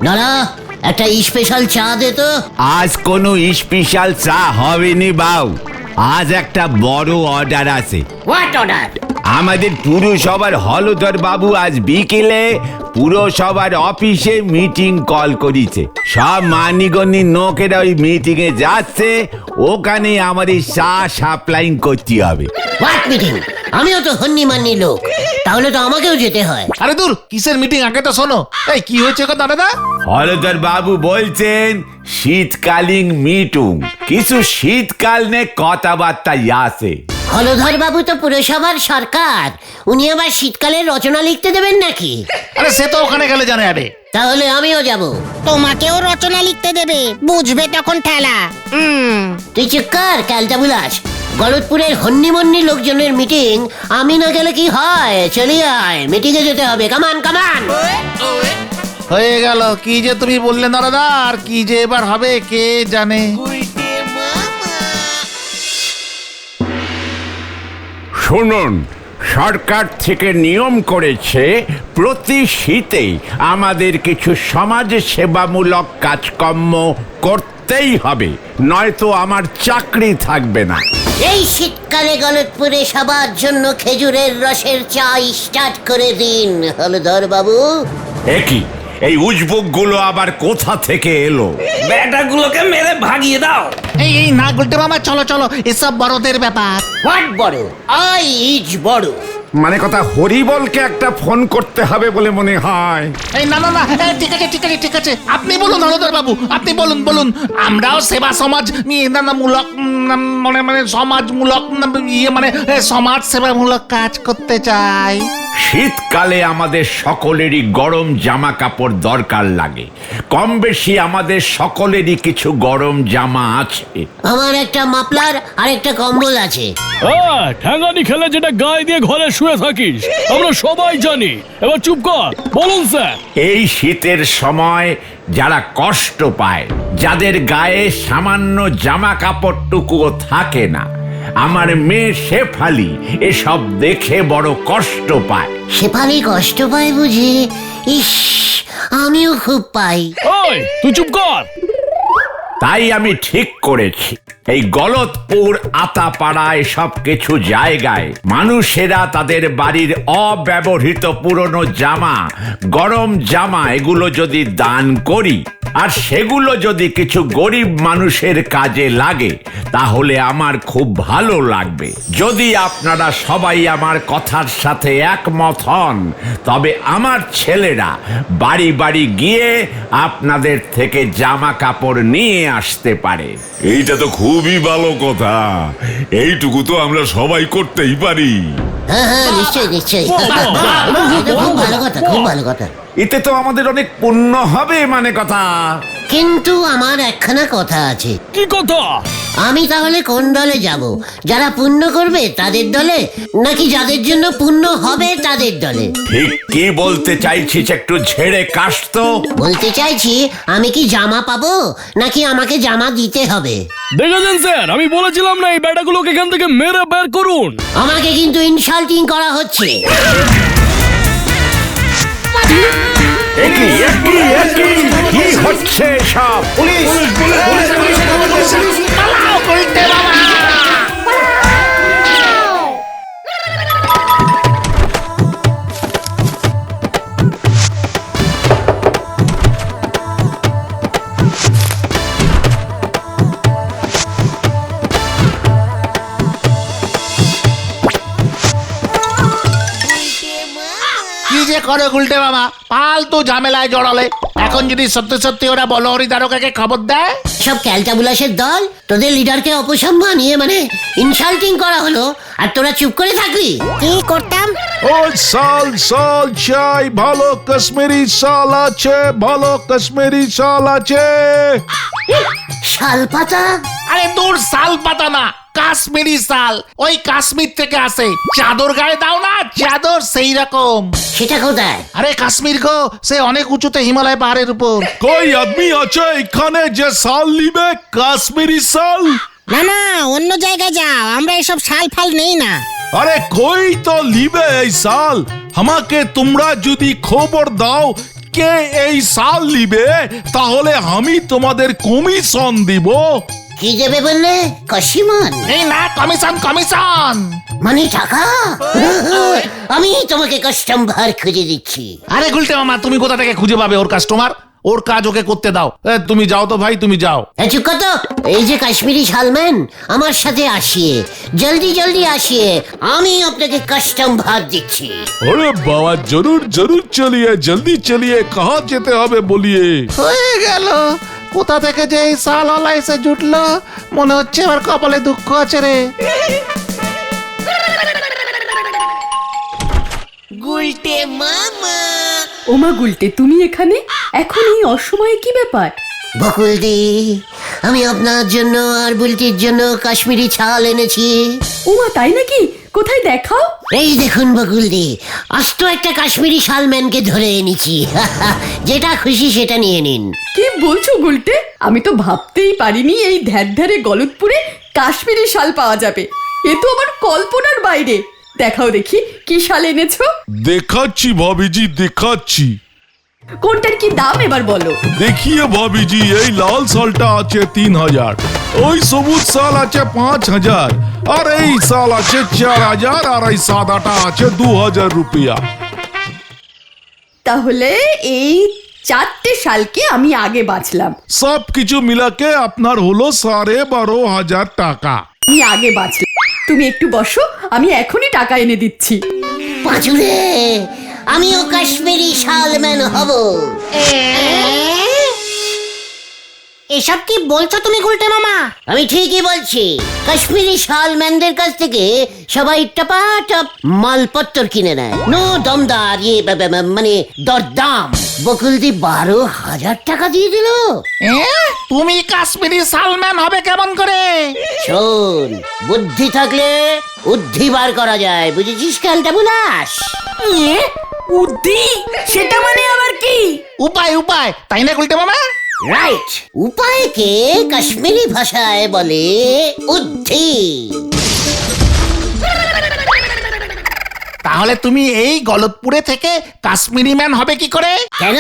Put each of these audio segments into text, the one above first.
নানা, একটা স্পেশাল চা দে তো। আজ কোনো স্পেশাল চা হবে নি বাউ, আজ একটা বড় অর্ডার আছে। What order? আমাদের পুরসভার হলধর বাবু আজ বিকেলে পুরসভার অফিসে মিটিং কল করেছে। সব মানিগণি লোকেরা ওই মিটিং এ যাচ্ছে, ওখানে আমাদের চা সাপ্লাইং করতে হবে। What meeting? আমিও তো হন্নি মান্নি লোক, তাহলে তো আমাকেও যেতে হয়। আরে দূর, কিসের মিটিং আগে তো শোনো। এই কি হয়েছে কথা দাদা? হলধর বাবু বলছেন শীতকালীন মিটিং, কিছু শীতকাল নে কথাবার্তা আছে। হলধর বাবু তো পুরসভার সরকার, উনি আবার শীতকালের রচনা লিখতে দেবেন নাকি? আরে সে তো ওখানে গেলে জানে আরে। তাহলে আমিও যাব। তোমাকেও রচনা লিখতে দেবে, বুঝবে তখন ঠেলা। তুই চুপ কর ক্যালটা বুলাস। গলতপুরের হন্নিমন্নি লোকজনের মিটিং, আমি না গেলে কি হয়? চলি আয়, মিটিং এ যেতে হবে। কামান কামান। হয়ে গেল। কি যে তুমি বললে দাদা, আর কি যে এবার হবে কে জানে। শুনুন, সরকার থেকে নিয়ম করেছে প্রতি শীতেই আমাদের কিছু সমাজ সেবামূলক কাজকর্ম করতেই হবে, নয়তো আমার চাকরি থাকবে না। এই শীতকালে গলতপুরে সবার জন্য খেজুরের রসের চা স্টার্ট করে দিন হলধর বাবু। একই এই উজবুক গুলো আবার কোথা থেকে এলো? ব্যাটাগুলোকে মেরে ভাগিয়ে দাও। এই না গুলটে মামা, চলো চলো, এসব বড়দের ব্যাপার। হোয়াট বড়? আই ইজ বড়। মানে কথা হরিবলকে একটা ফোন করতে হবে বলে মনে হয়। এই না না না, ঠিক আছে ঠিক আছে ঠিক আছে, আপনি বলুন হলধর বাবু, আপনি বলুন বলুন। আমরাও সেবা সমাজ মূলক মানে মানে সমাজমূলক মানে সমাজ সেবামূলক কাজ করতে চাই। শীতকালে আমাদের সকলেরই গরম জামা কাপড় দরকার লাগে। কম বেশি আমাদের সকলেরই কিছু গরম জামা আছে। আমার একটা মাফলার আর একটা কম্বল আছে। ঠ্যাঙ্গানি খেলে যেটা গায়ে দিয়ে ঘরে শুয়ে থাকিস, আমরা সবাই জানি। এবার চুপ কর, বলুন স্যার। এই শীতের সময় যারা কষ্ট পায়, যাদের গায়ে সামান্য জামা কাপড়টুকুও থাকে না, আমার মেয়ে শেফালি এসব দেখে বড় কষ্ট পায়। শেফালি কষ্ট পায় বুঝি? ইস, আমিও খুব পাই। ওই তুই চুপ কর। তাই আমি ঠিক করেছি, এই গলতপুর আতাপাড়া এসব কিছু জায়গায় মানুষেরা তাদের বাড়ির অব্যবহৃত পুরনো জামা, গরম জামা এগুলো যদি দান করি, আর সেগুলো যদি কিছু গরিব মানুষের কাজে লাগে, তাহলে আমার খুব ভালো লাগবে। যদি আপনারা সবাই আমার কথার সাথে একমত হন, তবে আমার ছেলেরা বাড়ি বাড়ি গিয়ে আপনাদের থেকে জামা কাপড় নিয়ে আসতে পারে। এইটা তো খুবই ভালো কথা, এইটুকু তো আমরা সবাই করতেই পারি। হ্যাঁ হ্যাঁ, নিশ্চয়ই নিশ্চয়ই। খুব ভালো কথা, খুব ভালো কথা। এতে তো আমাদের অনেক পুণ্য হবে মানে কথা। কিন্তু আমার একখানা কথা আছে। কি কথা? আমি তাহলে কোন দলে যাব? যারা পুণ্য করবে তাদের দলে, নাকি যাদের জন্য পুণ্য হবে তাদের দলে? ঠিক কি বলতে চাইছিস একটু ঝেড়ে কাশ তো। বলতে চাইছি, আমি কি জামা পাবো নাকি আমাকে জামা দিতে হবে? দেখেছেন স্যার, আমি বলেছিলাম না এই ব্যাটাগুলোকে এখান থেকে মেরে বের করুন। আমাকে কিন্তু ইনসাল্টিং করা হচ্ছে। কি হচ্ছে সব? পালাও গুলটে মামা। কি যে করে গুলটে মামা, ফালতু ঝামেলায় জড়ালে। এখন যদি সত্যি সত্যি ওরা বলহরি দ্বারকাকে খবর দেয়, সব ক্যালটা বুলাসের দল, তোদের লিডারকে অপসম্মান মানে ইনসাল্টিং করা হলো, আর তোরা চুপ করে থাকবি? কি করতাম? ওই সাল সাল চাই, ভালো কাশ্মীরি শাল আছে, ভালো কাশ্মীরি শাল আছে। শাল পাতা? আরে দূর, শাল পাতা না, কাশ্মীরি শাল। ওই কাশ্মীর থেকে আসে। চাদর গায়ে দাও না, চাদর সেই রকম। সেটা কোথায়? আরে কাশ্মীর গো, সে অনেক উঁচুতে হিমালয় পাহাড়ের উপর। কই আদমি আছে এখানে যে শাল নিবে, কাশ্মীরি শাল? না না, অন্য জায়গায় যাও, আমরা এসব শাল ফাল নেই না। আরে কই তো নিবে এই শাল? আমাকে তোমরা যদি খবর দাও কে এই শাল নিবে তাহলে আমি তোমাদের কমিশন দিব। কি দেবে বললে? কসিমন? এই না, কমিশন কমিশন। মানে টাকা? আমি তোমাকে কাস্টমার খুঁজে দিচ্ছি। আরে গুলটে মামা, তুমি কোথা থেকে খুঁজে পাবে ওর কাস্টমার? ওর কাজ ওকে করতে দাও। তুমি যাও তো ভাই, তুমি যাও। চুপ কত, এই যে কাশ্মীরি শালম্যান আমার সাথে আসিয়ে, জলদি জলদি আসিয়ে, আমি আপনাকে কাস্টমার দিচ্ছি। अरे बाबा जरूर जरूर चलिए, जल्दी चलिए, कहाँ যেতে হবে বলিয়ে। হয়ে গেল। কোথা থেকে যে এই শালওয়ালা এসে জুটলো, মনে হচ্ছে আমার কপালে দুঃখ আছে রে। ওমা গুলটে, তুমি এখানে এখন এই অসময়ে? কি ব্যাপার? বকুলদি, আমি আপনার জন্য আর বুলটির জন্য কাশ্মীরি ছাল এনেছি। ওমা তাই নাকি? কোথায় দেখাও? এই দেখুন বকুলদি, আস্ত একটা কাশ্মীরি শালম্যানকে ধরে এনেছি। যেটা খুশি সেটা নিয়ে নিন। কি বলছো গুলটে? আমি তো ভাবতেই পারিনি এই ধ্যারে গলতপুরে কাশ্মীরি শাল পাওয়া যাবে। এ তো আমার কল্পনার বাইরে। দেখাও দেখি কি শাল এনেছো। দেখাচ্ছি ভাবিজি, দেখাচ্ছি। কোনটার কি দাম এবার বলো? দেখিয়ে ভাবিজি, এই লাল শালটা আছে 3000, ওই সবুজ শাল আছে 5000, আর এই শাল আছে 4000, আর এই সাদাটা আছে 2000 রুপিয়া। তাহলে এই চারটে শালকে আমি আগে বাঁচলাম। সব কিছু মিলাকে আপনার হলো 12,500 টাকা। আমি আগে বাঁচলাম। তুমি একটু বসো, আমি এখনই টাকা এনে দিচ্ছি। পাঁচুরে, আমিও কাশ্মীরি শালম্যান হব। এসব কি বলছো তুমি গুলটে মামা? আমি ঠিকই বলছি। কাশ্মীরি শালম্যানদের কাছ থেকে সবাই টপাটপ মালপত্র কিনে নেয়। নো দমদার, মানে দরদাম। বকুলদি 12,000 টাকা দিয়ে দিল। তুমি কাশ্মীরি শালম্যান হবে কেমন করে? শোন, বুদ্ধি থাকলে উদ্ধি বার করা যায়, বুঝেছিস খেলটা বুলাস? উদ্দি, সেটা মানে আবার কি? উপায় উপায়, তাই না গুলটে মামা? রাইট, উপায়কে কাশ্মীরি ভাষায় বলে উদ্ধি। তাহলে তুমি এই গলতপুরে থেকে কাশ্মীরি ম্যান হবে কি করে? কেন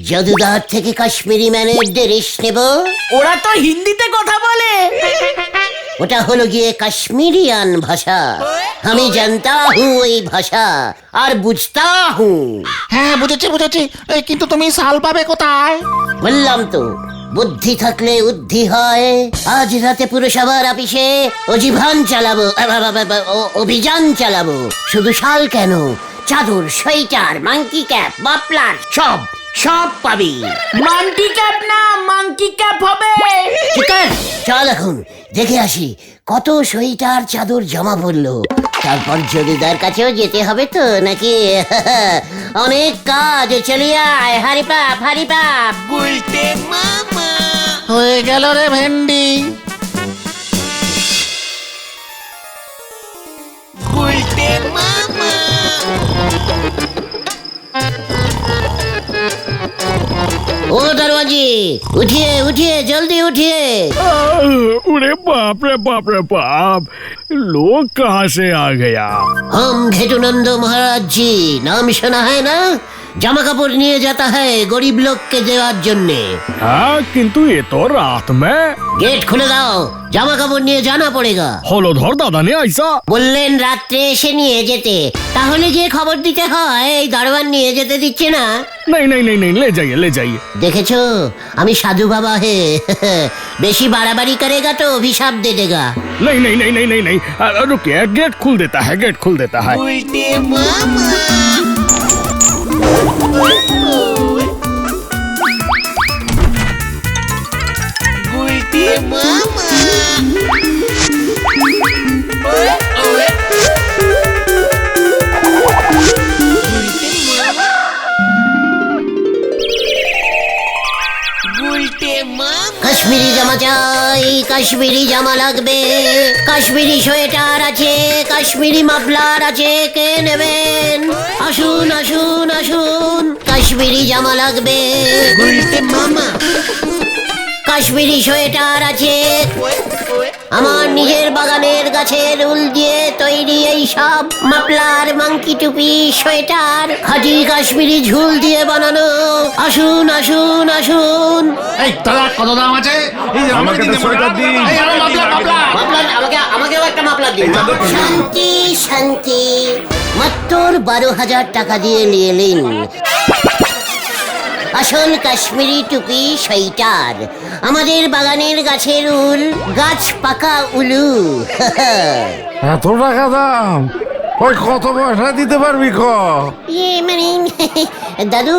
যদুদার থেকে কাশ্মীরি ম্যানের ড্রেস নেব? ওরা তো হিন্দিতে কথা বলে। ওটা হলো গিয়ে কাশ্মীরিয়ান ভাষা। আমি জানতা হুঁ এই ভাষা আর বুঝতা হুঁ। হ্যাঁ বুঝেছি বুঝেছি, কিন্তু তুমি শাল পাবে কোথায়? বললাম তো, বুদ্ধি থাকলে উদ্ধি হয়। আজ রাতে পুরসভার অফিসে অভিযান চালাবো, অভিযান চালাবো। শুধু শাল কেন, চাদর, সোয়েটার, মাঙ্কি ক্যাপ, মাফলার, সব সব পাবি। মাঙ্কি ক্যাপ না, মাঙ্কি ক্যাপ হবে। ঠিক আছে, চল এখন দেখে আসি কত সোয়েটার চাদর জমা পড়লো। তারপর জমিদার কাছেও যেতে হবে তো নাকি? অনেক কাজ, চলে আয়। হারি পাপ, হারি পাপ। হয়ে গেল রে ভেন্ডি। ও দরওয়াজি, উঠিয়ে উঠিয়ে, জলদি उठिए। अरे बाप रे बाप रे बाप, लोग कहाँ से आ गया? हम घेटुनंद महाराज जी, नाम सुना है ना? জামা কাপড় নিয়ে যেতে হয় গরিব লোককে দেওয়ার জন্যে। हाँ, किंतु ये तो रात में। গেট খুলে দাও, জামা কাপড় নিয়ে জানা পড়েগা। হলধর দাদা ने ऐसा বললেন রাত্রে এসে নিয়ে যেতে, তাহলে গিয়ে খবর দিতে হয় এই দারোয়ান নিয়ে যেতে দিচ্ছে না। नहीं नहीं नहीं नहीं, ले जाइए ले जाइए। দেখেছো, আমি সাধু বাবা হে। বেশি বাড়াবাড়ি করেগা তো অভিশাপ দে দেগা। नहीं नहीं नहीं नहीं नहीं नहीं, रुकिए, गेट खुल देता है, गेट खुल देता है। কাশ্মীরি জামা চাই, কাশ্মীরি জামা লাগবে। কাশ্মীরি সোয়েটার আছে, কাশ্মীরি মাফলার আছে, কে নেবেন? আসুন আসুন আসুন, কাশ্মীরি জামা লাগবে। মামা, কাশ্মীরি সোয়েটার আছে, আমার নিজের বাগানের গাছের উল দিয়ে তৈরি এই সব মাফলার, মাংকি টুপি, সোয়েটার খাঁটি কাশ্মীরি ঝুল দিয়ে বানানো। আসুন আসুন আসুন। এই দাদা কত দাম আছে? এই যে আমাকে দিন সোয়েটার দিন। এই আরো মাফলার। আমাকেও একটা মাফলার দিন। শান্তি শান্তি, মাত্র 12,000 টাকা দিয়ে নিয়ে নিন আসল কাশ্মীরি টুপি, সোয়েটার, আমাদের বাগানের গাছের উল, গাছ পাকা উলু। এত টাকা দাম? ওই কত পয়সা দিতে পারবি ক? মানে দাদু,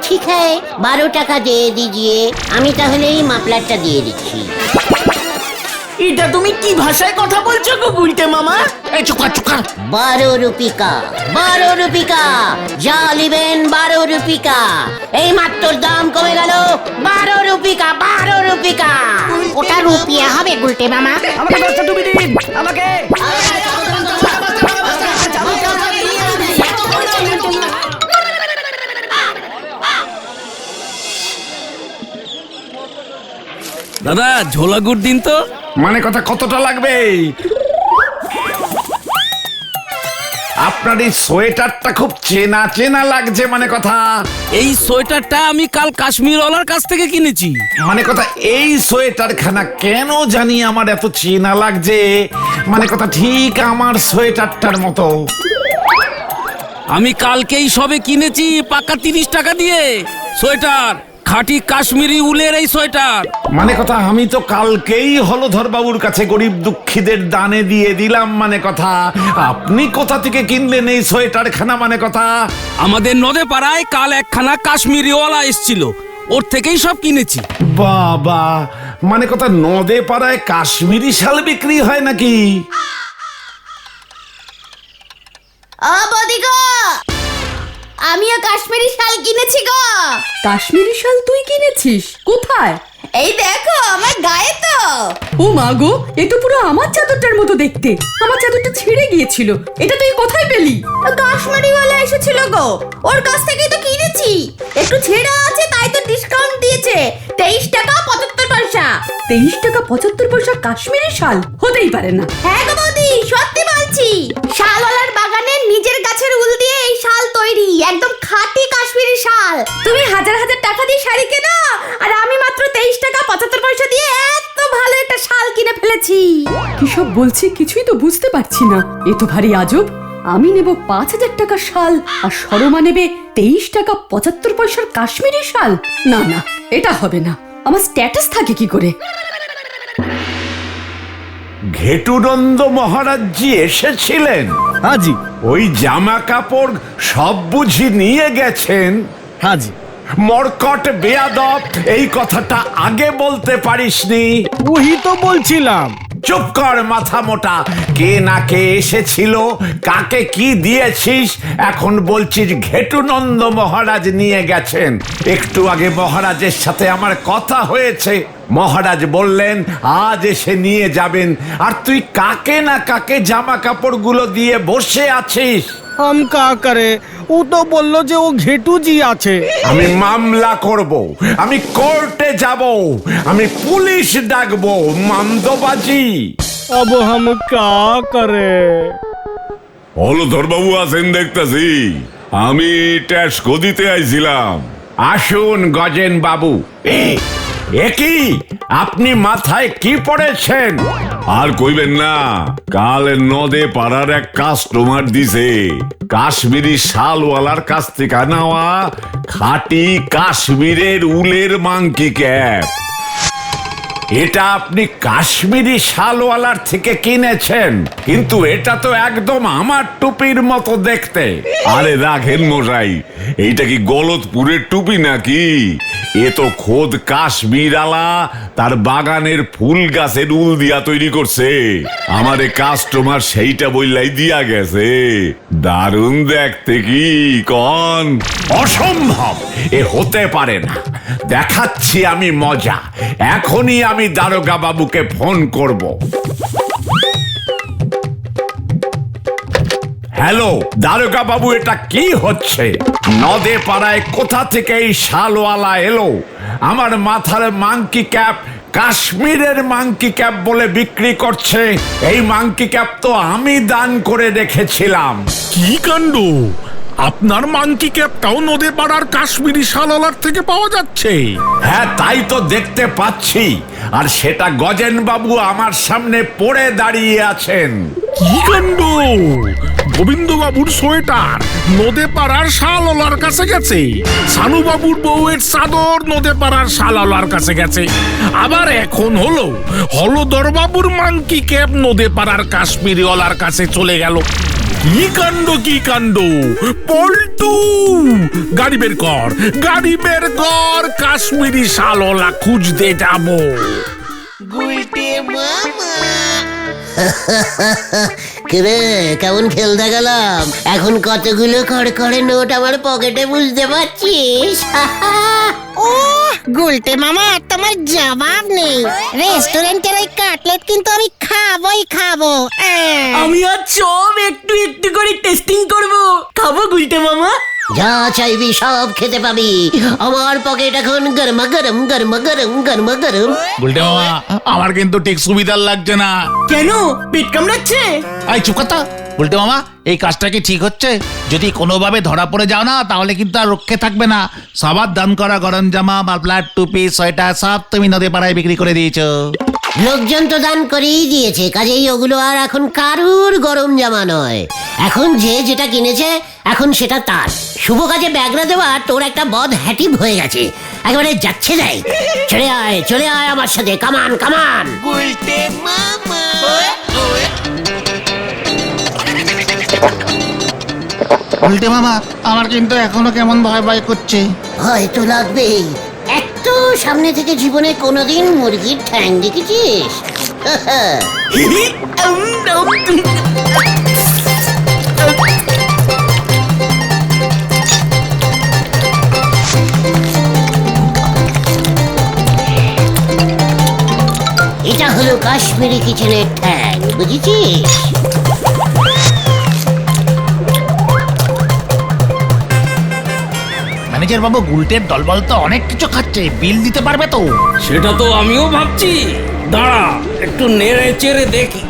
ঠিক है 12 টাকা দিয়ে দিজিয়ে। আমি তাহলে এই মাফলারটা দিয়ে দিচ্ছি। এটা তুমি কি ভাষায় কথা বলছো গো গুলটে মামা? এই চুকা চুকা। 12 রুপিকা, 12 রুপিকা, যা নিবেন 12 রুপিকা। এই মাত্র দাম কমে গেল 12 রুপিকা, 12 রুপিকা। ওটা রুপিয়া হবে গুলটে মামা। আমাকে 10টা টুপি দিন আমাকে। দাদা ঝোলা গুড় দিন তো। মানে কথা কতটা লাগবে? আপনার এই সোয়েটারটা খুব চেনা চেনা লাগছে, মানে কথা। এই সোয়েটারটা আমি কাল কাশ্মীরওয়ালার কাছ থেকে কিনেছি। মানে কথা এই সোয়েটার খানা কেন জানি আমার এত চেনা লাগছে, মানে কথা ঠিক আমার সোয়েটারটার মতো। আমি কালকেই সবে কিনেছি পাকা 30 টাকা দিয়ে সোয়েটার, খাঁটি কাশ্মীরি উলের এই সোয়েটার। মানে কথা আমি তো কালকেই হলধর বাবুর কাছে গরিব দুঃখীদের দানে দিয়ে দিলাম, মানে কথা আপনি কোথা থেকে কিনলেন এই সোয়েটার খানা, মানে কথা? আমাদের নদে পাড়ায় কাল একখানা কাশ্মীরিওয়ালা এসছিল, ওর থেকেই সব কিনেছি। বাবা, মানে কথা নদে পাড়ায় কাশ্মীরি শাল বিক্রি হয় নাকি? আমিও কাশ্মীরি শাল কিনেছি গো। কাশ্মীরি শাল তুই কিনেছিস? কোথায়? এই দেখো আমার গায়ে তো। ও মা গো, এ তো পুরো আমার চাদরটার মতো দেখতে। আমার চাদরটা ছিঁড়ে গিয়েছিল, এটা তুই কোথায় পেলি? কাশ্মীরিওয়ালা এসেছিল গো, ওর কাছ থেকেই তো কিনেছি। একটু ছেঁড়া আছে তাই তো ডিসকাউন্ট দিয়েছে, 23 টাকা 75 পয়সা। 23 টাকা 75 পয়সা কাশ্মীরি শাল? হতেই পারে না। হ্যাঁ গো বৌদি, সত্যি বলছি। শালওয়ালার বাগানের নিজের গাছের উল দিয়ে এই শাল তৈরি, একদম খাঁটি কাশ্মীরি শাল। তুমি হাজার হাজার টাকা দিয়ে শাড়ি কেনো, আর আমি মাত্র 23 টাকা 75 পয়সা দিয়ে এত ভালো একটা শাল কিনে ফেলেছি। কি সব বলছি কিছুই তো বুঝতে পারছি না, এ তো ভারী আজব। আমি নেব 5,000 টাকার শাল, আর শর্মা নেবে 23 টাকা 75 পয়সার কাশ্মীরি শাল? না না, এটা হবে না। আমার স্ট্যাটাস থাকে কি করে? ঘেটুনন্দ মহারাজজি এসেছিলেন? হাজি। ওই জামা কাপড় সব বুঝি নিয়ে গেছেন? হাজি। মরকট বেয়াদব, এই কথাটা আগে বলতে পারিসনি? ওই তো বলছিলাম। চুপ কর মাথা মোটা, কে না কে এসেছিল, কাকে কি দিয়েছিস, এখন বলছিস ঘেটুনন্দ মহারাজ নিয়ে গেছেন। একটু আগে মহারাজের সাথে আমার কথা হয়েছে, মহারাজ বললেন আজ এসে নিয়ে যাবেন, আর তুই কাকে না কাকে জামা কাপড়গুলো দিয়ে বসে আছিস। हम का करे, ও তো বললো যে ও ঘেটুজি আছে। আমি মামলা করব, আমি কোর্টে যাব, আমি পুলিশ ডাকবো, মামদবাজি। अब हम का करे? হলধর বাবু আছেন দেখতেছি, আমি ট্যাক্স দিতে আইছিলাম। আসুন গজেন বাবু। একই আপনি মাথায় কি পড়েছেন? আর কইবেন না, কাল নদে পাড়ার এক কাস্টমার দিছে কাশ্মীরি শালওয়ালার কাছ থেকে নেওয়া খাঁটি কাশ্মীরের উলের মাংকি ক্যাপ। এটা আপনি কাশ্মীরি শালওয়ালার থেকে কিনেছেন, কিন্তু এটা তো একদম আমার টুপির মতো দেখতে। আরে রাখেন মশাই, এইটা কি গলতপুরের টুপি নাকি? এ তো খোদ কাশ্মীর আলা তার বাগানের ফুল গাছের উল দিয়া তৈরি করছে। আমারে কাস্টমার সেইটা বইলাই দিয়া গেছে। দারুণ দেখতে কি কন? অসম্ভব, এ হতে পারে না। দেখাচ্ছি আমি মজা, এখনই আমি দারোগা বাবুকে ফোন করব। হ্যালো দারোগা বাবু, এটা কি হচ্ছে? নদে পাড়ায় কোথা থেকে এই শালওয়ালা এলো? আমার মাথার মাংকি ক্যাপ কাশ্মীরের মাংকি ক্যাপ বলে বিক্রি করছে। এই মাংকি ক্যাপ তো আমি দান করে রেখেছিলাম। কি কাণ্ড! আপনার মাংকি ক্যাপটাও নদে পাড়ার কাশ্মীরি শালওয়ালার থেকে পাওয়া যাচ্ছে। হ্যাঁ, তাই তো দেখতে পাচ্ছি। আর সেটা গজেন বাবু আমার সামনে পড়ে দাঁড়িয়ে আছেন। কি কাণ্ড! গোবিন্দবাবুর সোয়েটার নদে পাড়ার শালওয়ালার কাছে গেছে, সানুবাবুর বউয়ের চাদর নদে পাড়ার শালওয়ালার কাছে গেছে, আবার এখন হলো হলদরবাবুর মাংকি ক্যাপ নদে পাড়ার কাশ্মীরিওয়ালার কাছে চলে গেল। কি কাণ্ড, কি কাণ্ড! পল্টু, গাড়ি বের কর, গাড়ি বের কর, কাশ্মীরি শালওয়ালা খুঁজতে যাবো। কিরে, কেমন খেলতে গেলাম? এখন কতগুলো করে নোট আমার পকেটে, বুঝতে পারছিস? ও গুলটে মামা, তোমার জবাব নেই। রেস্টুরেন্টের ওই কাটলেট কিন্তু আমি খাবোই খাবো। আমি আর সব একটু একটু করে টেস্টিং করব। খাবো গুলটে মামা। যা চাইবি সব খেতে পাবি। আমার পকেট এখন গরমা গরম গরমা গরম গরমা গরম। বলতে মামা, আমার কিন্তু ঠিক সুবিধার লাগছে না। কেন? পেট কামড়াচ্ছে? আই চুপ কথা। বলতে মামা, এই কাজটা কি ঠিক হচ্ছে? যদি কোনোভাবে ধরা পড়ে যাও না, তাহলে কিন্তু আর রক্ষে থাকবে না। সবার দান করা গরম জামা, মাফলার, টুপি, সোয়েটার সব তুমি নদী পাড়ায় বিক্রি করে দিয়েছো। লোকজন তো দান করেই দিয়েছে, কাজেই ওগুলো আর এখন কারুর গরম জামা নয়। এখন যে যেটা কিনেছে এখন সেটা তার। শুভ কাজে ব্যাগরা দেওয়া তোর একটা বদ হ্যাটিভ হয়ে গেছে, একেবারে যাচ্ছে যাই। চলে আয় আমার সাথে, কামান কামান। বলতে মামা, আমার কিন্তু এখনো কেমন ভয় ভয় করছে। ভয় তো লাগবেই। একটু সামনে থেকে জীবনে কোনোদিন মুরগির ঠ্যাং দেখেছিস? এটা হলো কাশ্মীরি কিচেনের ঠ্যাং, বুঝেছিস? ম্যানেজার বাবু, গুলটের দলবল তো অনেক কিছু খাচ্ছে, বিল দিতে পারবে তো? সেটা তো আমিও ভাবছি। দাঁড়া, একটু নেড়ে চেড়ে দেখি।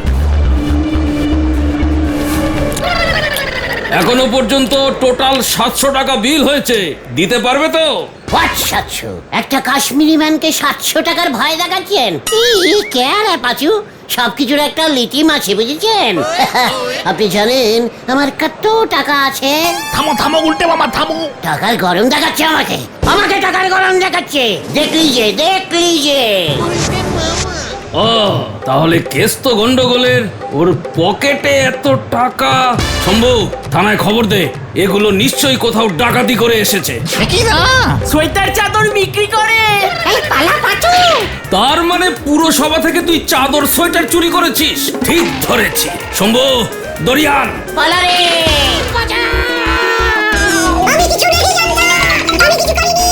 এখনো পর্যন্ত টোটাল 700 টাকা বিল হয়েছে। দিতে পারবে তো? হোয়াট 700? একটা কাশ্মীরি ম্যানকে 700 টাকার ভয় দেখাচ্ছেন? কেন পাচু, সবকিছুর একটা লিটিম আছে, বুঝেছেন? আপনি জানেন আমার কত টাকা আছে? থামো থামো গুলটে মামা, থামো। টাকার গরম দেখাচ্ছে আমাকে, আমাকে টাকার গরম দেখাচ্ছে। দেখলি যে ও, তাহলে কেস তো গন্ডগোলের। ওর পকেটে এত টাকা। শম্ভু, থানায় খবর দে। এগুলো নিশ্চয়ই কোথাও ডাকাতি করে এসেছে। কি না? সোয়েটার চাদর বিক্রি করে। এই পালা পাচু। তার মানে পুরসভা থেকে তুই চাদর সোয়েটার চুরি করেছিস? ঠিক ধরেছি। শম্ভু, দরিয়ান। পালারে। আমি কিছু রেখে যাবো না, আমি কিছু করিনি।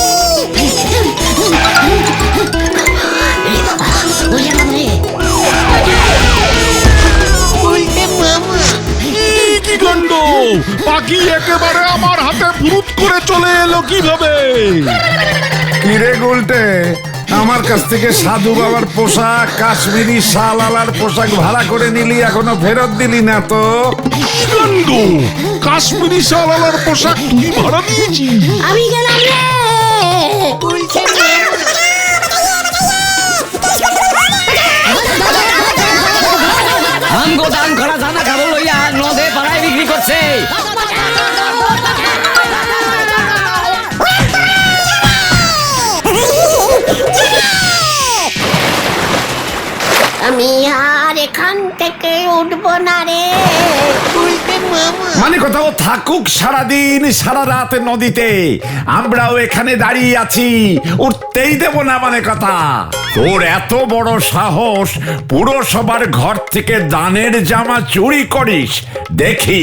কি কাণ্ড! পাখি একেবারে আমার হাতে ফুরুত করে চলে এলো কিভাবে? কিরে গুলটে, আমার কাছ থেকে সাধু বাবার পোশাক, কাশ্মীরি শালওয়ালার পোশাক ভাড়া করে নিলি, এখনো ফেরত দিলি না তো? কি কাণ্ড! কাশ্মীরি শালওয়ালার পোশাক তুই ভাড়া দিয়েছিস? আমি গেলাম রে। আমগো দান করা জানা খাবো লইয়া নদে পাড়ায় বিক্রি করছে। আমি আর এখান থেকে উঠবো না রে। মানে কোথাও থাকুক সারাদিন সারা রাত নদীতে, আমরাও এখানে দাঁড়িয়ে আছি, উঠতেই দেব না মানে কথা। তোর এত বড় সাহস, পুরসভার ঘর থেকে দানের জামা চুরি করিস? দেখি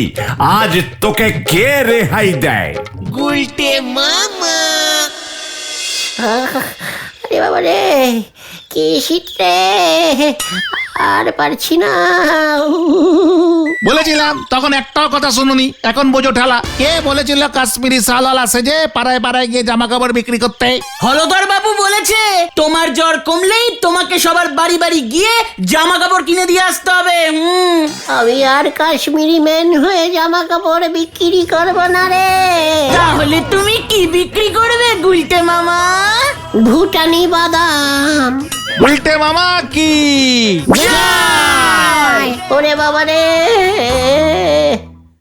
আজ তোকে কে রেহাই দেয়। আরে বাবা রে, কি শীত রে! আর পারছি না। বলেছিলাম তখন একটাও কথা শুনুনি, এখন বোঝো ঠেলা। কে বলেছিল কাশ্মীরি শালওয়ালা সেজে পাড়ায় পাড়ায় গিয়ে জামা কাপড় বিক্রি করতে? হলদর বাবু বলেছে তোমার জ্বর কমলেই তোমাকে সবার বাড়ি বাড়ি গিয়ে জামা কাপড় কিনে দিয়ে আসতে হবে। আমি আর কাশ্মীরি ম্যান হয়ে জামা কাপড় বিক্রি করব না রে। তাহলে তুমি কি বিক্রি করবে গুলটে মামা? ভুটানি বাদাম। উল্টে মামা কি? ওরে বাবা রে,